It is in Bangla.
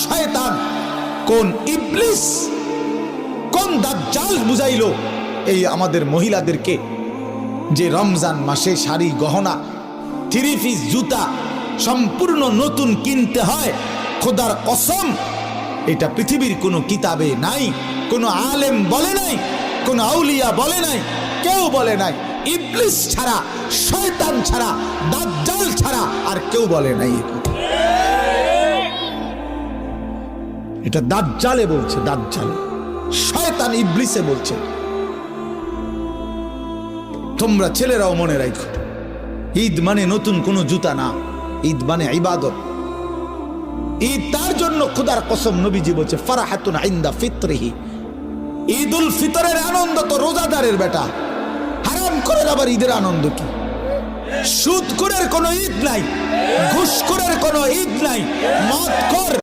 শয়তান, কোন ইবলিস, কোন দাজ্জাল বুঝাইলো এই আমাদের মহিলাদেরকে যে রমজান মাসে শাড়ি গহনা 3 পিস জুতা সম্পূর্ণ নতুন কিনতে হয়? খোদার কসম, এটা পৃথিবীর কোনো কিতাবে নাই, কোনো আলেম বলে নাই, কোনো আউলিয়া বলে নাই, কেউ বলে নাই। ইবলিস ছাড়া, শয়তান ছাড়া, দাজ্জাল ছাড়া আর কেউ বলে নাই। এটা দাজ্জালে বলছে, দাজ্জাল, শয়তান ইবলিসে বলছে। তোমরা ছেলেরাও মনে রাখো, ঈদ মানে নতুন কোনো জুতা না, ঈদ মানে ইবাদত। ঈদ তার জন্য খোদার কসম নবীজি বলছে ফারাহাতুন ইনদা ফিতরিহি, ঈদুল ফিতরের আনন্দ তো রোজাদারের বেটা, হারাম করে আবার ঈদের আনন্দ কি? সুদখোরের কোনো ঈদ নাই, ঘুষখোরের কোনো ঈদ নাই, মদখোর